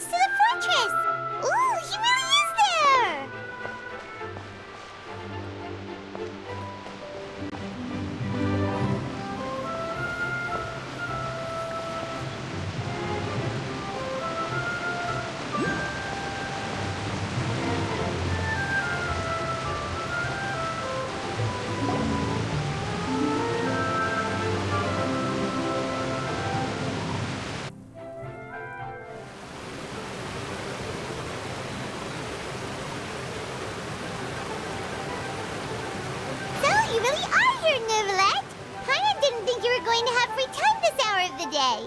to the fortress! Ooh, he really is there! You really are here, Neuvillette! Paimon didn't think you were going to have free time this hour of the day.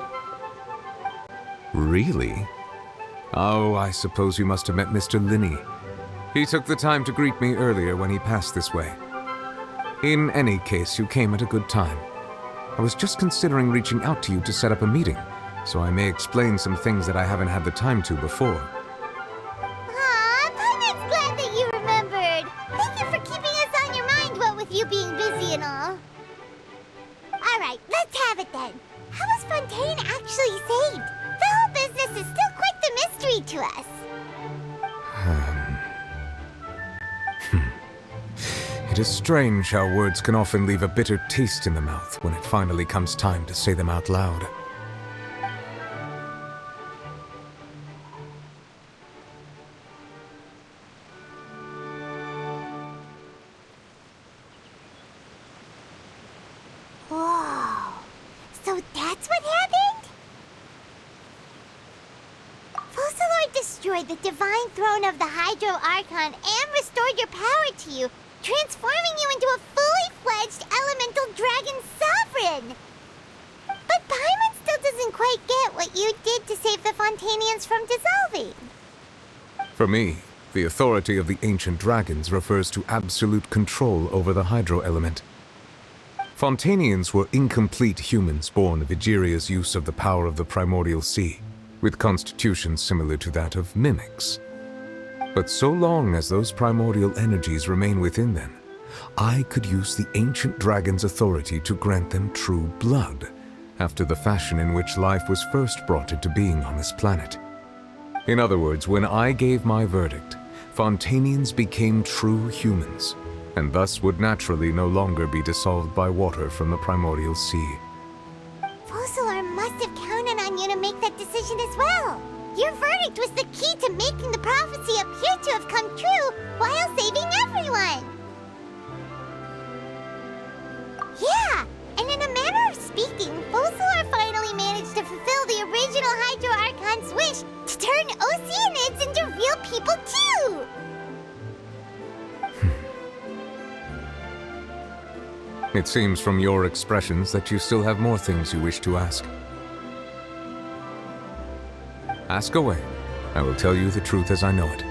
Really? Oh, I suppose you must have met Mr. Linney. He took the time to greet me earlier when he passed this way. In any case, you came at a good time. I was just considering reaching out to you to set up a meeting, so I may explain some things that I haven't had the time to before. Aw, Paimon's glad that you remembered. Thank you for keeping us on your mind, what with you being busy and all. Alright, let's have it then. How was Fontaine actually saved? The whole business is still quite the mystery to us. It is strange how words can often leave a bitter taste in the mouth when it finally comes time to say them out loud. Whoa. So that's what happened? Focalor destroyed the divine throne of the Hydro Archon and restored your power to you, transforming you into a fully fledged elemental dragon sovereign. But Paimon still doesn't quite get what you did to save the Fontainians from dissolving. For me, the authority of the ancient dragons refers to absolute control over the hydro element. Fontainians were incomplete humans born of Egeria's use of the power of the primordial sea, with constitutions similar to that of mimics. But so long as those primordial energies remain within them, I could use the ancient dragon's authority to grant them true blood, after the fashion in which life was first brought into being on this planet. In other words, when I gave my verdict, Fontainians became true humans, and thus would naturally no longer be dissolved by water from the primordial sea. Focalor must have counted on you to make that decision as well. Your verdict was the key to making the prophecy appear to have come true while saving everyone. Yeah, and in a manner of speaking, Focalor finally managed to fulfill the original Hydro Archon's wish to turn Oceanids into real people too! It seems from your expressions that you still have more things you wish to ask. Ask away. I will tell you the truth as I know it.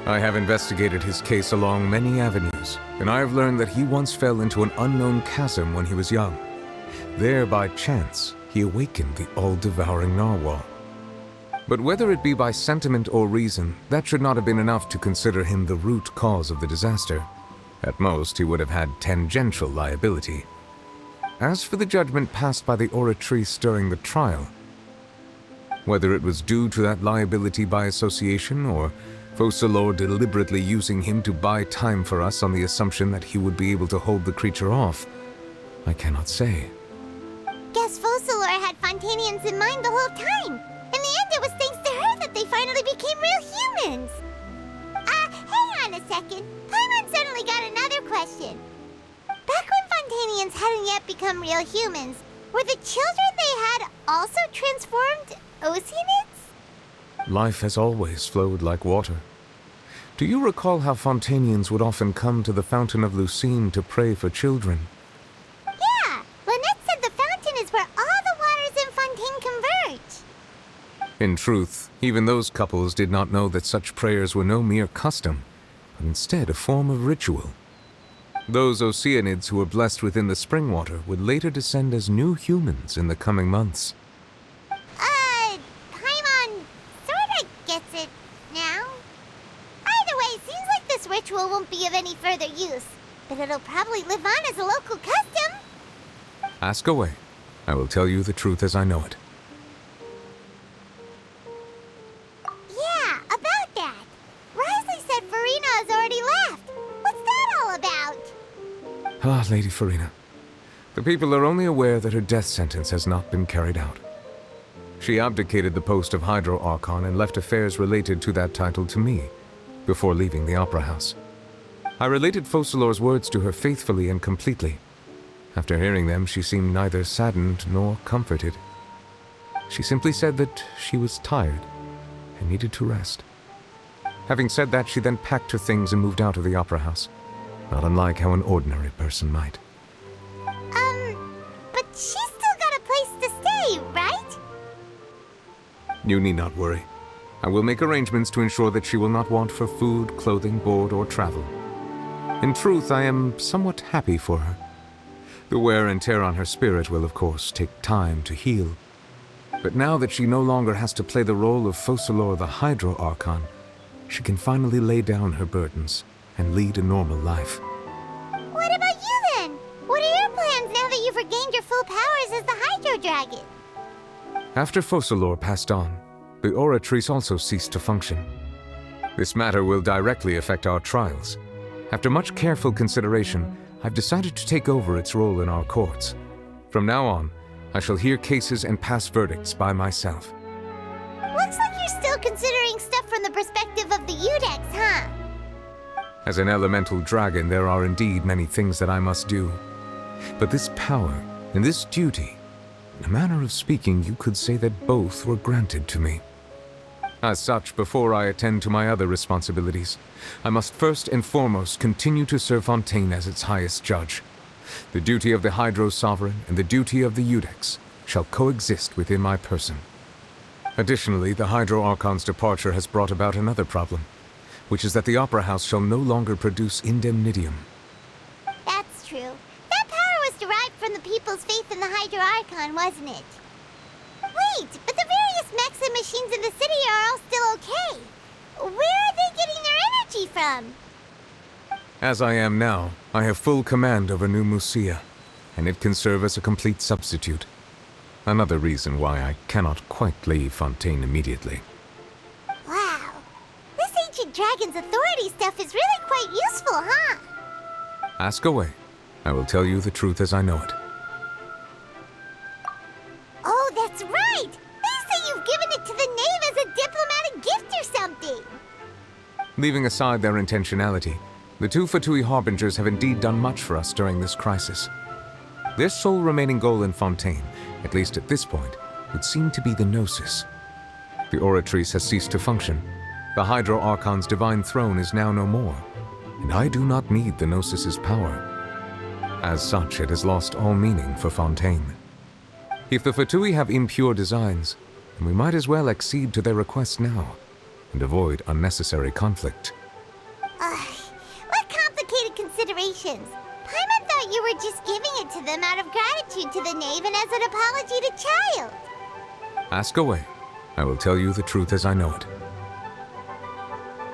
I have investigated his case along many avenues, and I have learned that he once fell into an unknown chasm when he was young. There, by chance, he awakened the all-devouring narwhal. But whether it be by sentiment or reason, that should not have been enough to consider him the root cause of the disaster. At most, he would have had tangential liability. As for the judgment passed by the oratrice during the trial, whether it was due to that liability by association, or Focalor deliberately using him to buy time for us on the assumption that he would be able to hold the creature off, I cannot say. Guess Focalor had Fontainians in mind the whole time. In the end, it was thanks to her that they finally became real humans. Hang on a second. Paimon suddenly got another question. Back when Fontainians hadn't yet become real humans, were the children they had also transformed Oceanids? Life has always flowed like water. Do you recall how Fontainians would often come to the Fountain of Lucine to pray for children? Yeah, Lynette said the fountain is where all the waters in Fontaine converge. In truth, even those couples did not know that such prayers were no mere custom, but instead a form of ritual. Those Oceanids who were blessed within the spring water would later descend as new humans in the coming months. Paimon sorta gets it now. Either way, seems like this ritual won't be of any further use, but it'll probably live on as a local custom. Ask away. I will tell you the truth as I know it. Yeah, about that. Risley said Farina has already left. What's that all about? Ah, Lady Farina. The people are only aware that her death sentence has not been carried out. She abdicated the post of Hydro Archon and left affairs related to that title to me, before leaving the Opera House. I related Focalor's words to her faithfully and completely. After hearing them, she seemed neither saddened nor comforted. She simply said that she was tired and needed to rest. Having said that, she then packed her things and moved out of the Opera House, not unlike how an ordinary person might. But she's still got a place to stay, right? You need not worry. I will make arrangements to ensure that she will not want for food, clothing, board, or travel. In truth, I am somewhat happy for her. The wear and tear on her spirit will, of course, take time to heal. But now that she no longer has to play the role of Focalor the Hydro Archon, she can finally lay down her burdens and lead a normal life. What about you then? What are your plans now that you've regained your full powers as the Hydro Dragon? After Focalor passed on, the Oratrice also ceased to function. This matter will directly affect our trials. After much careful consideration, I've decided to take over its role in our courts. From now on, I shall hear cases and pass verdicts by myself. Looks like you're still considering stuff from the perspective of the Udex, huh? As an elemental dragon, there are indeed many things that I must do. But this power and this duty, in a manner of speaking, you could say that both were granted to me. As such, before I attend to my other responsibilities, I must first and foremost continue to serve Fontaine as its highest judge. The duty of the Hydro Sovereign and the duty of the Udex shall coexist within my person. Additionally, the Hydro Archon's departure has brought about another problem, which is that the Opera House shall no longer produce indemnitium. That's true. That power was derived from the people's faith in the Hydro Archon, wasn't it? Wait, but the various mechs and machines in the city are all still okay. Where are they getting their energy from? As I am now, I have full command over New Musia, and it can serve as a complete substitute. Another reason why I cannot quite leave Fontaine immediately. Wow. This ancient dragon's authority stuff is really quite useful, huh? Ask away. I will tell you the truth as I know it. Oh, that's right! They say you've given it to the knave as a diplomatic gift or something! Leaving aside their intentionality, the two Fatui Harbingers have indeed done much for us during this crisis. Their sole remaining goal in Fontaine, at least at this point, would seem to be the Gnosis. The Oratrice has ceased to function. The Hydro Archon's divine throne is now no more, and I do not need the Gnosis's power. As such, it has lost all meaning for Fontaine. If the Fatui have impure designs, then we might as well accede to their request now, and avoid unnecessary conflict. What complicated considerations! Paimon thought you were just giving it to them out of gratitude to the knave and as an apology to Child. Ask away. I will tell you the truth as I know it.